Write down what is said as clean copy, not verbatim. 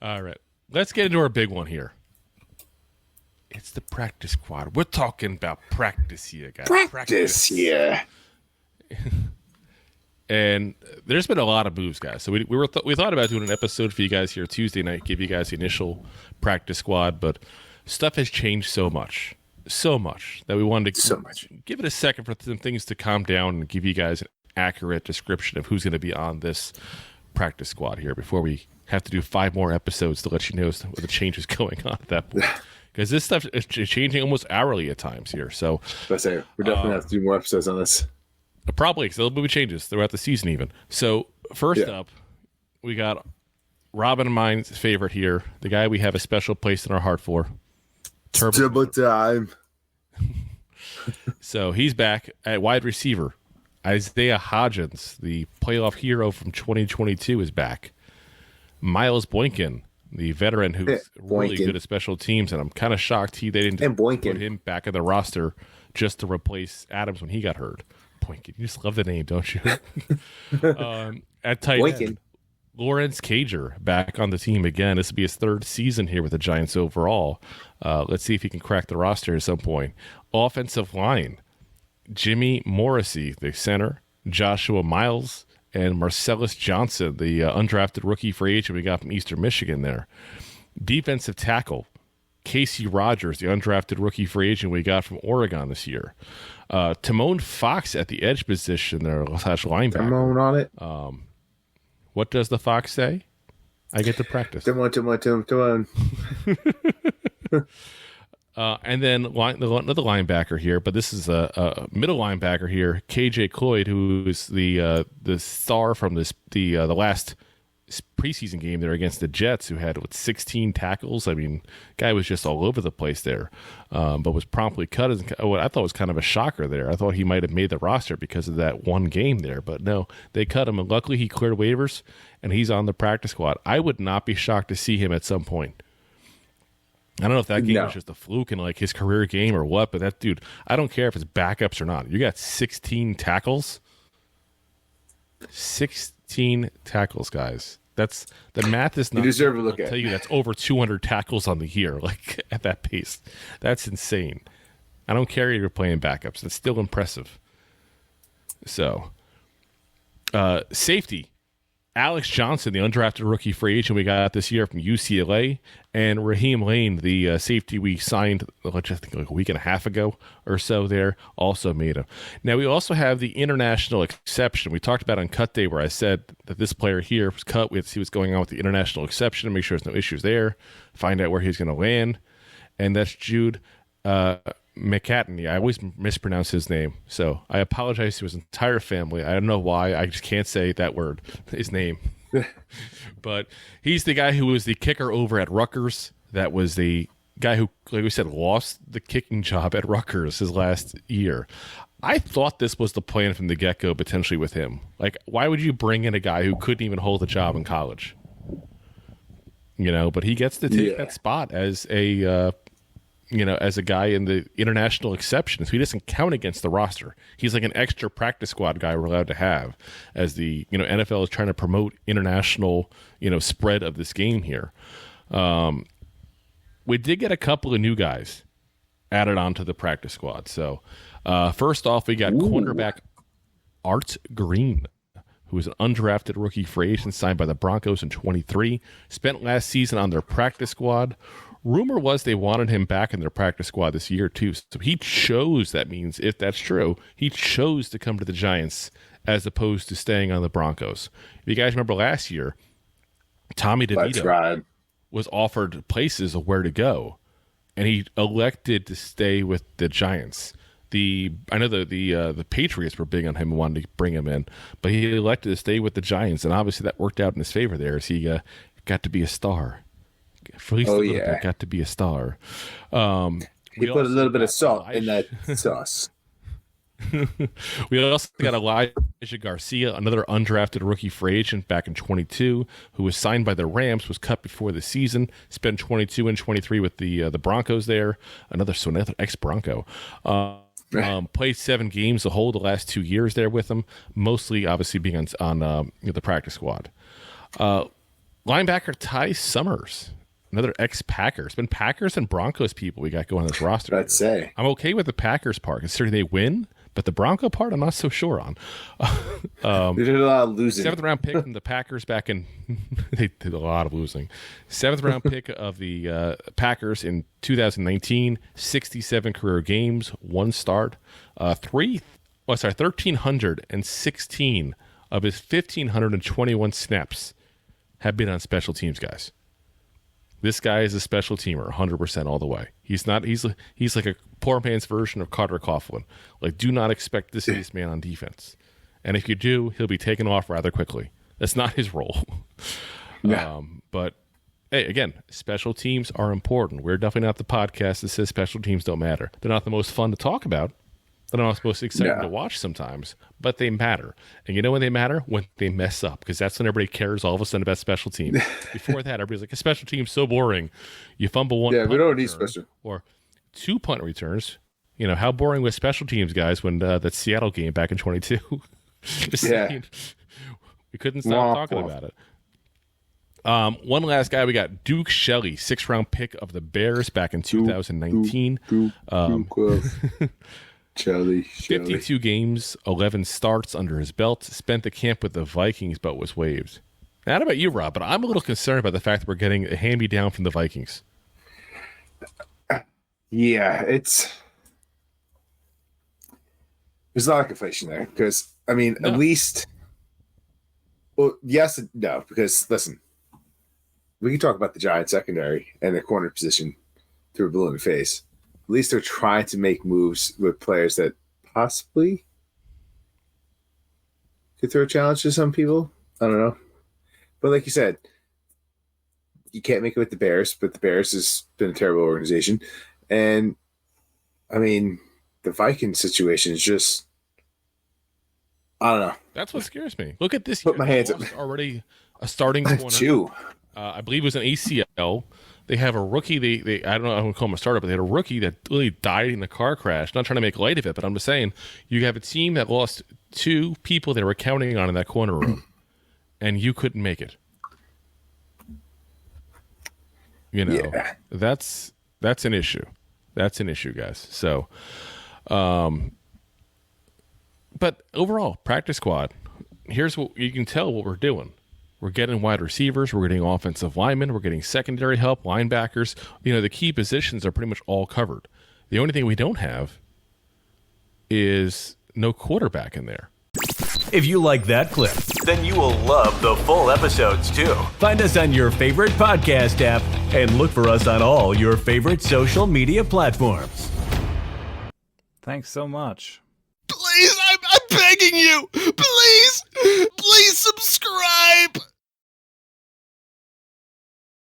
All right. Let's get into our big one here. It's the practice squad. We're talking about practice here, guys. Practice, yeah. And there's been a lot of moves, guys. So we thought about doing an episode for you guys here Tuesday night, give you guys the initial practice squad, but stuff has changed so much that we wanted to give it a second for some things to calm down and give you guys an accurate description of who's going to be on this practice squad here before we have to do 5 more episodes to let you know what the changes going on at that point. Because this stuff is changing almost hourly at times here. So we're definitely have to do more episodes on this. Probably, because there'll be changes throughout the season even. So first up, we got Robin and mine's favorite here, the guy we have a special place in our heart for. Turbo time. So he's back at wide receiver. Isaiah Hodgins, the playoff hero from 2022, is back. Miles Boykin, the veteran who's really good at special teams, and I'm kind of shocked they didn't put him back in the roster just to replace Adams when he got hurt. Boykin, you just love the name, don't you? At tight end, Lawrence Cager back on the team again. This will be his 3rd season here with the Giants overall. Let's see if he can crack the roster at some point. Offensive line, Jimmy Morrissey, the center, Joshua Miles, and Marcellus Johnson, the undrafted rookie free agent we got from Eastern Michigan there. Defensive tackle, Casey Rogers, the undrafted rookie free agent we got from Oregon this year. Tomon Fox at the edge position there, / linebacker. Tomon on it. What does the Fox say? I get to practice. Tomon. And then another linebacker here, but this is a middle linebacker here, KJ Cloyd, who is the star from the last preseason game there against the Jets, who had 16 tackles. I mean, guy was just all over the place there, but was promptly cut. What I thought was kind of a shocker there. I thought he might have made the roster because of that one game there, but no, they cut him, and luckily he cleared waivers, and he's on the practice squad. I would not be shocked to see him at some point. I don't know if that game was just a fluke in his career game or what, but that dude, I don't care if it's backups or not. You got 16 tackles. 16 tackles, guys. That's the math is not. You deserve to look at. I'll tell you, that's over 200 tackles on the year, at that pace. That's insane. I don't care if you're playing backups. It's still impressive. So, safety. Alex Johnson, the undrafted rookie free agent we got this year from UCLA, and Raheem Layne, the safety we signed, I think a week and a half ago or so there, also made him. Now, we also have the international exception. We talked about on cut day where I said that this player here was cut. We had to see what's going on with the international exception and make sure there's no issues there, find out where he's going to land, and that's Jude McAtamney. I always mispronounce his name, so I apologize to his entire family. I don't know why. I just can't say that word, his name. But he's the guy who was the kicker over at Rutgers. That was the guy who, like we said, lost the kicking job at Rutgers his last year. I thought this was the plan from the get-go, potentially with him. Why would you bring in a guy who couldn't even hold a job in college? But he gets to take that spot as a as a guy in the international exception. So he doesn't count against the roster. He's like an extra practice squad guy we're allowed to have as the, NFL is trying to promote international, spread of this game here. We did get a couple of new guys added onto the practice squad. So first off, we got cornerback Art Green, who was an undrafted rookie free agent signed by the Broncos in 23, spent last season on their practice squad. Rumor was they wanted him back in their practice squad this year, too. So he chose, that means, if that's true, he chose to come to the Giants as opposed to staying on the Broncos. If you guys remember last year, Tommy DeVito was offered places of where to go, and he elected to stay with the Giants. I know the Patriots were big on him and wanted to bring him in, but he elected to stay with the Giants, and obviously that worked out in his favor there as he got to be a star. For at least got to be a star. He put a little bit of salt in that sauce. We also got Elijah Garcia, another undrafted rookie free agent back in 22, who was signed by the Rams, was cut before the season, spent 22 and 23 with the Broncos there. Another ex-Bronco. Played 7 games the whole the last 2 years there with them, mostly obviously being on the practice squad. Linebacker Ty Summers, another ex-Packer. It's been Packers and Broncos people we got going on this roster. I'd say. I'm okay with the Packers part, considering they win, but the Bronco part I'm not so sure on. They did a lot of losing. 7th round pick from the Packers back in they did a lot of losing. 7th round pick of the Packers in 2019, 67 career games, 1 start, 1,316 of his 1,521 snaps have been on special teams, guys. This guy is a special teamer, 100% all the way. He's not. He's like a poor man's version of Carter Coughlin. Like, do not expect to see this man on defense. And if you do, he'll be taken off rather quickly. That's not his role. Yeah. But hey, again, special teams are important. We're definitely not the podcast that says special teams don't matter. They're not the most fun to talk about. They're not the most exciting to watch sometimes, but they matter. And you know when they matter? When they mess up, because that's when everybody cares all of a sudden about special teams. Before that, everybody's like, a special team's so boring. You fumble one punt we don't need special. Or 2 punt returns. You know, how boring was special teams, guys, when that Seattle game back in 22? Just saying, we couldn't stop talking about it. One last guy, we got Duke Shelley, 6th round pick of the Bears back in 2019. Shelly. 52 games, 11 starts under his belt. Spent the camp with the Vikings, but was waived. Now, I don't know about you, Rob, but I'm a little concerned about the fact that we're getting a hand-me-down from the Vikings. Yeah, there's a lot of conflation there because, I mean, at least, well, yes and no, because, listen, we can talk about the Giants secondary and the corner position through a blue in the face. At least they're trying to make moves with players that possibly could throw a challenge to some people. I don't know. But like you said, you can't make it with the Bears, but the Bears has been a terrible organization. And, I mean, the Vikings situation is just, I don't know. That's what scares me. Look at this. Put my hands up. Already a starting corner. I believe it was an ACL. They have a rookie. They I don't know. I don't call him a starter, but they had a rookie that really died in a car crash. Not trying to make light of it, but I'm just saying you have a team that lost 2 people they were counting on in that corner room, and you couldn't make it. You know, that's an issue. That's an issue, guys. So, but overall, practice squad. Here's what you can tell what we're doing. We're getting wide receivers. We're getting offensive linemen. We're getting secondary help, linebackers. You know, the key positions are pretty much all covered. The only thing we don't have is no quarterback in there. If you like that clip, then you will love the full episodes too. Find us on your favorite podcast app and look for us on all your favorite social media platforms. Thanks so much. Please, I'm begging you. Please